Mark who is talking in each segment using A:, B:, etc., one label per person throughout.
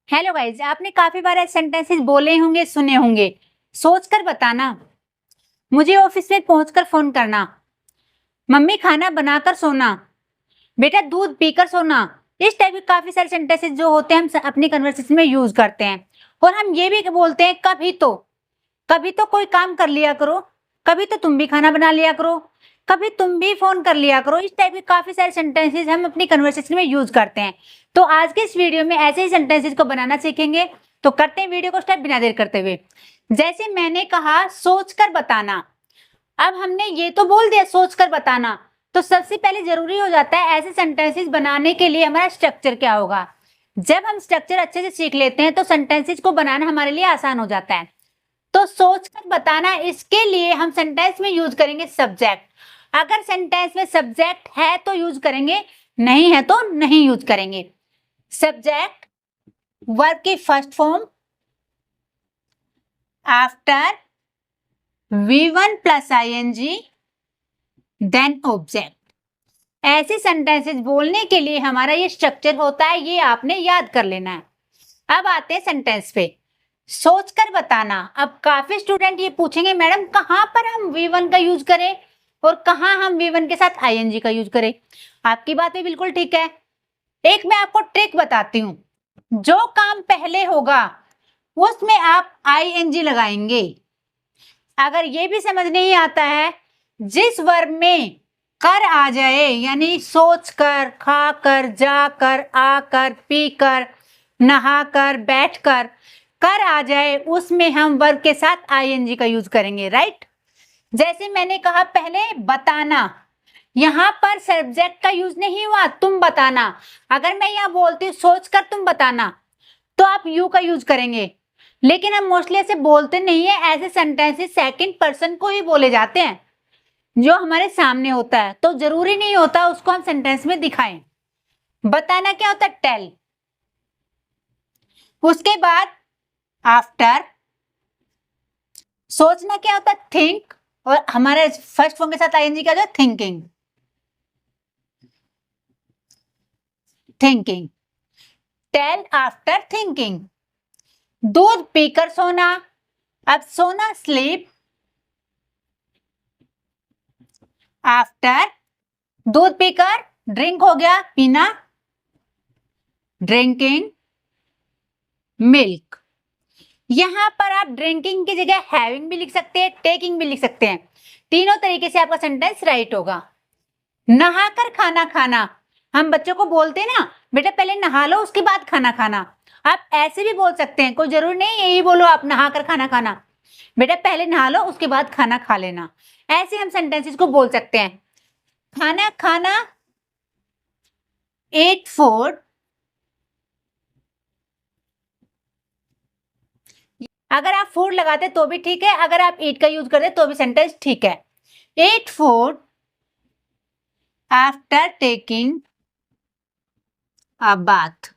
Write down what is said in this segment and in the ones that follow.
A: Hello guys, आपने काफी बार ऐसे सेंटेंसेस बोले होंगे, सुने होंगे। सोचकर बताना, मुझे ऑफिस में पहुंचकर फोन करना, मम्मी खाना बनाकर सोना, बेटा दूध पीकर सोना। इस टाइप के काफी सारे सेंटेंसेस जो होते हैं हम अपनी कन्वर्सेशन में यूज करते हैं। और हम ये भी बोलते हैं कभी तो कोई काम कर लिया करो, कभी तो तुम भी खाना बना लिया करो, कभी तुम भी फोन कर लिया करो। इस टाइप के काफी सारे सेंटेंसेस हम अपनी कन्वर्सेशन में यूज करते हैं। तो आज के इस वीडियो में ऐसे ही सेंटेंसेस को बनाना सीखेंगे। तो करते हैं वीडियो को स्टार्ट बिना देर करते हुए। जैसे मैंने कहा सोचकर बताना, अब हमने ये तो बोल दिया सोचकर बताना, तो सबसे पहले जरूरी हो जाता है ऐसे सेंटेंसेस बनाने के लिए हमारा स्ट्रक्चर क्या होगा। जब हम स्ट्रक्चर अच्छे से सीख लेते हैं तो सेंटेंसेस को बनाना हमारे लिए आसान हो जाता है। तो सोचकर बताना, इसके लिए हम सेंटेंस में यूज करेंगे सब्जेक्ट। अगर सेंटेंस में सब्जेक्ट है तो यूज करेंगे, नहीं है तो नहीं यूज करेंगे। सब्जेक्ट वर्ब की first form after V1 plus ing then object. ऐसे सेंटेंसेस बोलने के लिए हमारा ये स्ट्रक्चर होता है, ये आपने याद कर लेना है। अब आते हैं सेंटेंस पे। सोचकर बताना, अब काफी स्टूडेंट ये पूछेंगे मैडम कहां पर हम V1 का यूज करें और कहां हम V1 के साथ ing का यूज करें। आपकी बात भी बिल्कुल ठीक है। एक मैं आपको ट्रिक बताती हूं, जो काम पहले होगा उसमें आप ing लगाएंगे। अगर ये भी समझ नहीं आता है, जिस वर्ब में कर आ जाए यानी सोच कर, खा कर, जाकर, आकर, पीकर, नहाकर, बैठकर, कर आ जाए उसमें हम वर्ब के साथ ing का यूज करेंगे, राइट। जैसे मैंने कहा पहले बताना, यहां पर सब्जेक्ट का यूज नहीं हुआ, तुम बताना। अगर मैं यहां बोलती हूँ सोचकर तुम बताना तो आप यू का यूज करेंगे, लेकिन हम मोस्टली ऐसे बोलते नहीं है। ऐसे सेंटेंसेस सेकंड पर्सन को ही बोले जाते हैं जो हमारे सामने होता है, तो जरूरी नहीं होता उसको हम सेंटेंस में दिखाएं। बताना क्या होता है? टेल। उसके बाद आफ्टर। सोचना क्या होता है? थिंक। और हमारे फर्स्ट फॉर्म के साथ आईएनजी क्या होता है? Thinking. Thinking. Tell after thinking. दूध पीकर सोना, अब सोना स्लीप आफ्टर दूध पीकर, ड्रिंक हो गया पीना, ड्रिंकिंग मिल्क। यहां पर आप ड्रिंकिंग की जगह हैविंग भी लिख सकते हैं, टेकिंग भी लिख सकते हैं। तीनों तरीके से आपका सेंटेंस राइट होगा। नहाकर खाना खाना, हम बच्चों को बोलते हैं ना बेटा पहले नहा लो उसके बाद खाना खाना। आप ऐसे भी बोल सकते हैं, कोई जरूरी नहीं यही बोलो आप नहाकर खाना खाना, बेटा पहले नहा लो उसके बाद खाना खा लेना। ऐसे हम सेंटेंसेस को बोल सकते हैं। खाना खाना, एट फूड। अगर आप फूड लगाते तो भी ठीक है, अगर आप ईट का यूज करते तो भी सेंटेंस ठीक है। Ate food after taking a bath.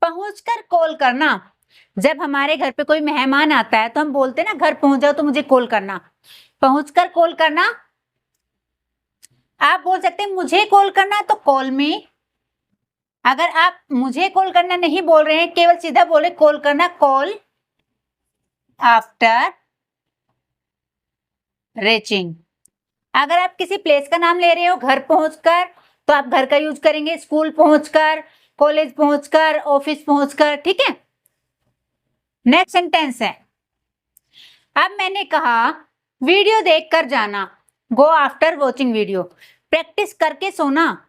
A: पहुंचकर कॉल करना, जब हमारे घर पे कोई मेहमान आता है तो हम बोलते हैं ना घर पहुंच जाओ तो मुझे कॉल करना। पहुंचकर कॉल करना, आप बोल सकते हैं मुझे कॉल करना तो कॉल में। अगर आप मुझे कॉल करना नहीं बोल रहे हैं, केवल सीधा बोले कॉल करना, कॉल आफ्टर रीचिंग। अगर आप किसी प्लेस का नाम ले रहे हो घर पहुंचकर तो आप घर का यूज करेंगे, स्कूल पहुंचकर, कॉलेज पहुंचकर, ऑफिस पहुंचकर, ठीक है। नेक्स्ट सेंटेंस है, अब मैंने कहा वीडियो देखकर जाना, go after watching video. Practice करके सोना,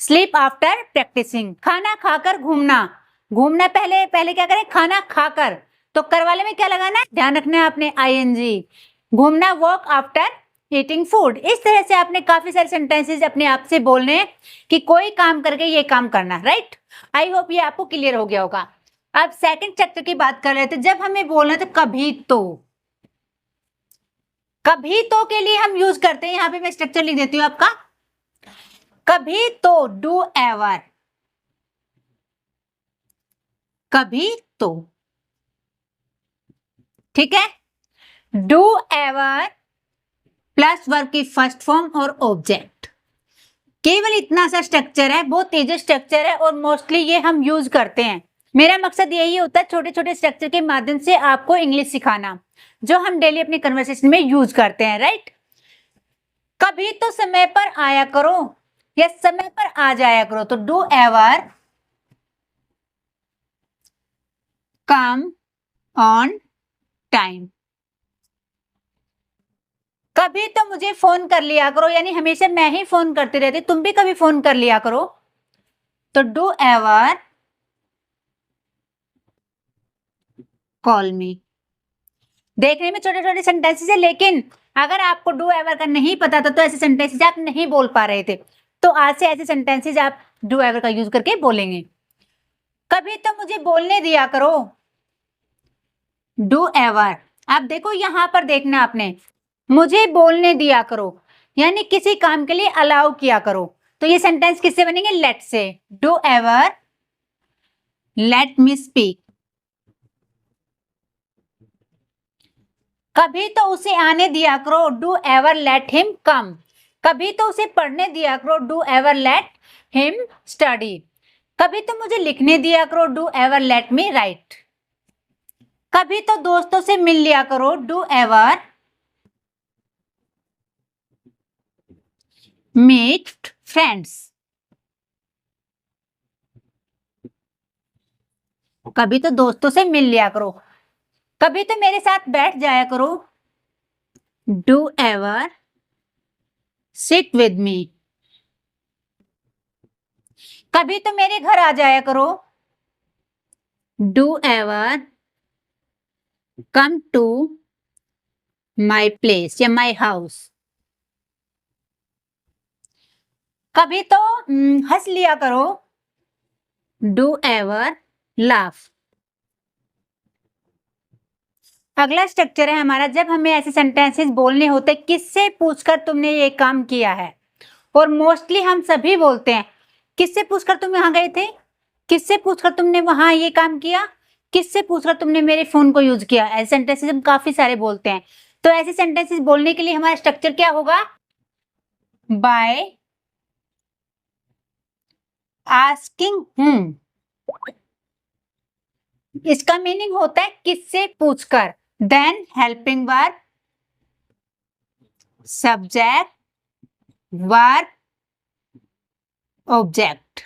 A: स्लीप आफ्टर प्रैक्टिसिंग। खाना खाकर घूमना, घूमना पहले पहले क्या करें? खाना खाकर, तो कर वाले में क्या लगाना है? ध्यान रखना है आपने ing। घूमना वॉक आफ्टर ईटिंग फूड। इस तरह से आपने काफी सारे सेंटेंसेस अपने आप से बोलने हैं कि कोई काम करके ये काम करना, राइट। आई होप ये आपको क्लियर हो गया होगा। अब सेकंड चैप्टर की बात कर रहे थे, जब हमें बोलना है तो कभी तो। कभी तो के लिए हम यूज करते हैं, यहां पे मैं स्ट्रक्चर लिख देती हूं आपका। कभी तो डू एवर, कभी तो, ठीक है। डू एवर प्लस वर्ब की फर्स्ट फॉर्म और ऑब्जेक्ट। केवल इतना सा स्ट्रक्चर है, बहुत तेज स्ट्रक्चर है और मोस्टली ये हम यूज करते हैं। मेरा मकसद यही होता है छोटे छोटे स्ट्रक्चर के माध्यम से आपको इंग्लिश सिखाना, जो हम डेली अपने कन्वर्सेशन में यूज करते हैं, राइट। कभी तो समय पर आया करो या समय पर आ जाया करो, तो do ever come on time. कभी तो मुझे फोन कर लिया करो, यानी हमेशा मैं ही फोन करती रहती, तुम भी कभी फोन कर लिया करो, तो डू एवर कॉल मी। देखने में छोटे छोटे सेंटेंसेस है, लेकिन अगर आपको डू एवर का नहीं पता था तो ऐसे सेंटेंसेस आप नहीं बोल पा रहे थे, तो आज से ऐसे सेंटेंसेस आप डू एवर का यूज करके बोलेंगे। कभी तो मुझे बोलने दिया करो, डू एवर। आप देखो यहां पर देखना आपने, मुझे बोलने दिया करो यानी किसी काम के लिए अलाउ किया करो, तो ये सेंटेंस किससे बनेंगे, लेट से। Do ever let me speak. कभी तो उसे आने दिया करो, do ever let him come. कभी तो उसे पढ़ने दिया करो, do ever let him study. कभी तो मुझे लिखने दिया करो, do ever let me right. कभी तो दोस्तों से मिल लिया करो, डू एवर मीट फ्रेंड्स। कभी तो दोस्तों से मिल लिया करो। कभी तो मेरे साथ बैठ जाया करो, do ever sit with me. कभी तो मेरे घर आ जाया करो, do ever come to my place या माई हाउस। कभी तो हंस लिया करो, डू एवर लाफ। अगला स्ट्रक्चर है हमारा, जब हमें ऐसे सेंटेंसेस बोलने होते किससे पूछकर तुमने ये काम किया है, और मोस्टली हम सभी बोलते हैं किससे पूछकर तुम यहाँ गए थे, किससे पूछकर तुमने वहां ये काम किया, किससे पूछकर तुमने मेरे फोन को यूज किया। ऐसे सेंटेंसेस हम काफी सारे बोलते हैं, तो ऐसे सेंटेंसेस बोलने के लिए हमारा स्ट्रक्चर क्या होगा, बाय आस्किंग हूम। इसका मीनिंग होता है किससे पूछकर, then helping verb, subject, verb, object.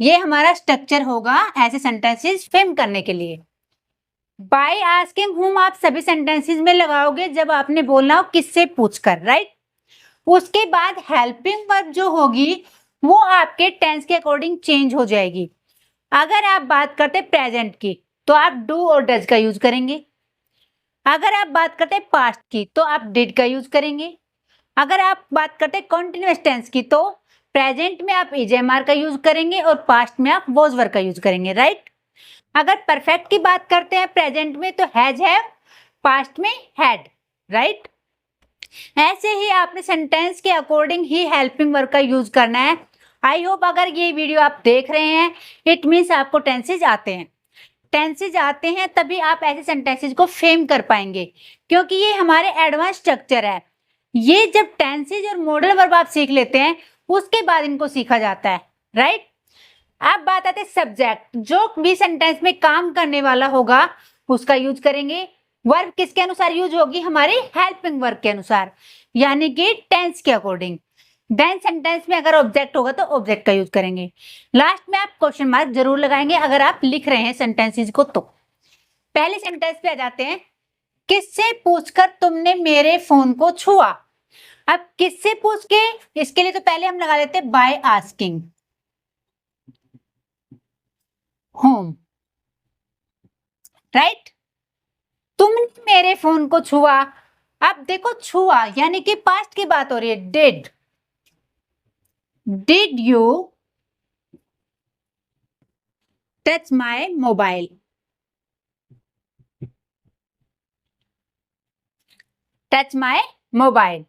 A: ये हमारा स्ट्रक्चर होगा ऐसे सेंटेंसेस फ्रेम करने के लिए। बाय आस्किंग हुम आप सभी सेंटेंसेस में लगाओगे जब आपने बोलना हो किससे पूछकर, राइट। उसके बाद हेल्पिंग वर्ब जो होगी वो आपके टेंस के अकॉर्डिंग चेंज हो जाएगी। अगर आप बात करते प्रेजेंट की तो आप डू और डज का यूज करेंगे। अगर आप बात करते पास्ट की तो आप डिड का यूज करेंगे। अगर आप बात करते कॉन्टिन्यूअस टेंस की तो प्रेजेंट में आप इजेएमआर का यूज करेंगे और पास्ट में आप वॉज वर का यूज करेंगे, राइट। अगर परफेक्ट की बात करते हैं प्रेजेंट में तो हैज हैव, पास्ट में हैड, राइट। ऐसे ही आपने सेंटेंस के अकॉर्डिंग ही हेल्पिंग वर्ब का यूज करना है। आई होप अगर ये वीडियो आप देख रहे हैं इट मीन्स आपको टेंसेज आते हैं। टेंसेज आते हैं तभी आप ऐसे सेंटेंसेज को फ्रेम कर पाएंगे, क्योंकि ये हमारे एडवांस स्ट्रक्चर है। ये जब टेंसेज और मॉडल वर्ब आप सीख लेते हैं उसके बाद इनको सीखा जाता है, राइट। अब बात आती है सब्जेक्ट, जो भी सेंटेंस में काम करने वाला होगा उसका यूज करेंगे। वर्ब किसके अनुसार यूज होगी, हमारे हेल्पिंग वर्ब के अनुसार, यानी कि टेंस के अकॉर्डिंग। देन सेंटेंस में अगर ऑब्जेक्ट होगा तो ऑब्जेक्ट का यूज करेंगे। लास्ट में आप क्वेश्चन मार्क जरूर लगाएंगे अगर आप लिख रहे हैं सेंटेंसेस को। तो पहले सेंटेंस पे आ जाते हैं, किससे पूछकर तुमने मेरे फोन को छुआ। अब किससे पूछ के, इसके लिए तो पहले हम लगा लेते हैं बाय आस्किंग होम, राइट। तुमने मेरे फोन को छुआ। अब देखो छुआ यानी कि पास्ट की बात हो रही है, did you touch my mobile. Touch my mobile.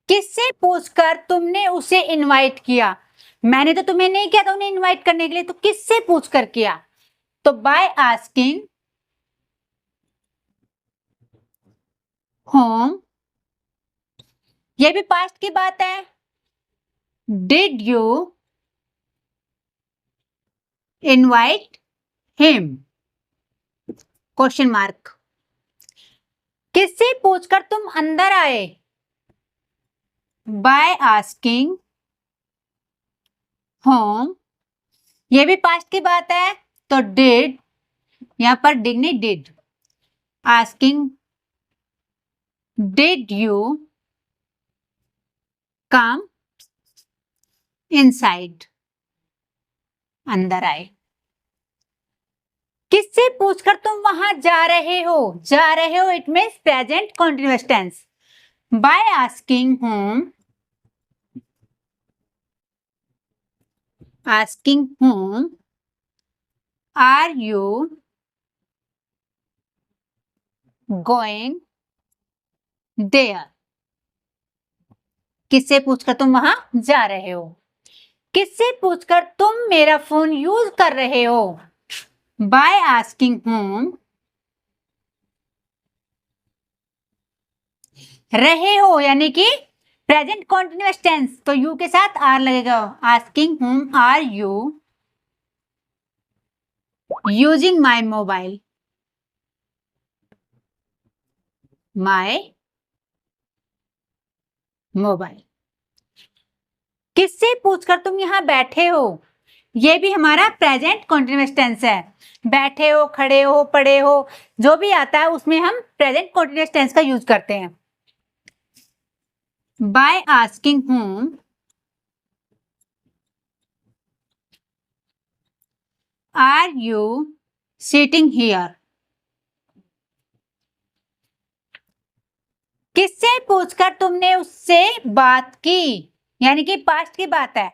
A: किससे पूछकर तुमने उसे इनवाइट किया। मैंने तो तुम्हें नहीं किया था उन्हें इनवाइट करने के लिए, तो किससे पूछकर किया, तो बाय आस्किंग होम। ये भी पास्ट की बात है, did you invite him? Question mark. किससे पूछकर तुम अंदर आए? बाय आस्किंग होम, ये भी पास्ट की बात है तो डिड, यहां पर डिड नहीं did. Asking did you come inside, अंदर आए। किससे पूछकर तुम वहां जा रहे हो? जा रहे हो it means present continuous tense. By asking whom, asking whom are you going there? किससे पूछकर तुम वहां जा रहे हो? किससे पूछकर तुम मेरा फोन यूज कर रहे हो? बाय आस्किंग होम, रहे हो यानी कि प्रेजेंट कॉन्टिन्यूअस टेंस तो यू के साथ आर लगेगा। Asking whom are you using my mobile, my mobile. किससे पूछकर तुम यहां बैठे हो? ये भी हमारा प्रेजेंट कॉन्टिन्यूअस टेंस है। बैठे हो, खड़े हो, पड़े हो, जो भी आता है उसमें हम प्रेजेंट कॉन्टिन्यूअस टेंस का यूज करते हैं। By asking whom are you sitting here? किससे पूछकर तुमने उससे बात की? यानी कि पास्ट की बात है।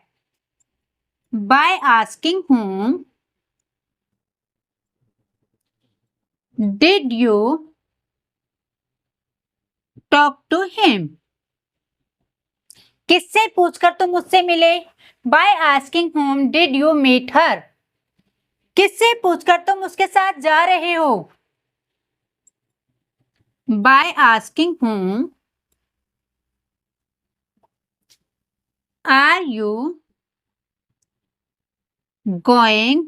A: By asking whom did you talk to him? किससे पूछकर तुम उससे मिले? By asking whom did you meet her? किससे पूछकर तुम उसके साथ जा रहे हो? By asking whom are you going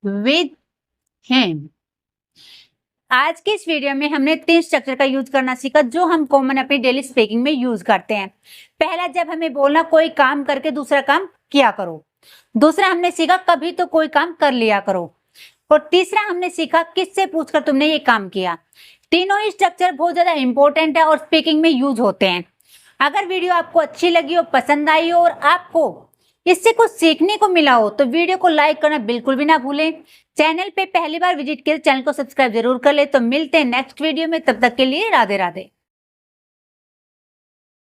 A: with him? आज की इस वीडियो में हमने 3 स्ट्रक्चर का यूज करना सीखा जो हम कॉमन अपनी डेली स्पीकिंग में यूज करते हैं। पहला, जब हमें बोलना कोई काम करके दूसरा काम किया करो। दूसरा हमने सीखा कभी तो कोई काम कर लिया करो। और तीसरा हमने सीखा किससे पूछकर तुमने ये काम किया। तीनों ही स्ट्रक्चर बहुत ज्यादा इंपॉर्टेंट है और स्पीकिंग में यूज होते हैं। अगर वीडियो आपको अच्छी लगी हो, पसंद आई हो और आपको इससे कुछ सीखने को मिला हो तो वीडियो को लाइक करना बिल्कुल भी ना भूलें। चैनल पे पहली बार विजिट किए चैनल को सब्सक्राइब जरूर कर ले। तो मिलते हैं नेक्स्ट वीडियो में, तब तक के लिए राधे राधे।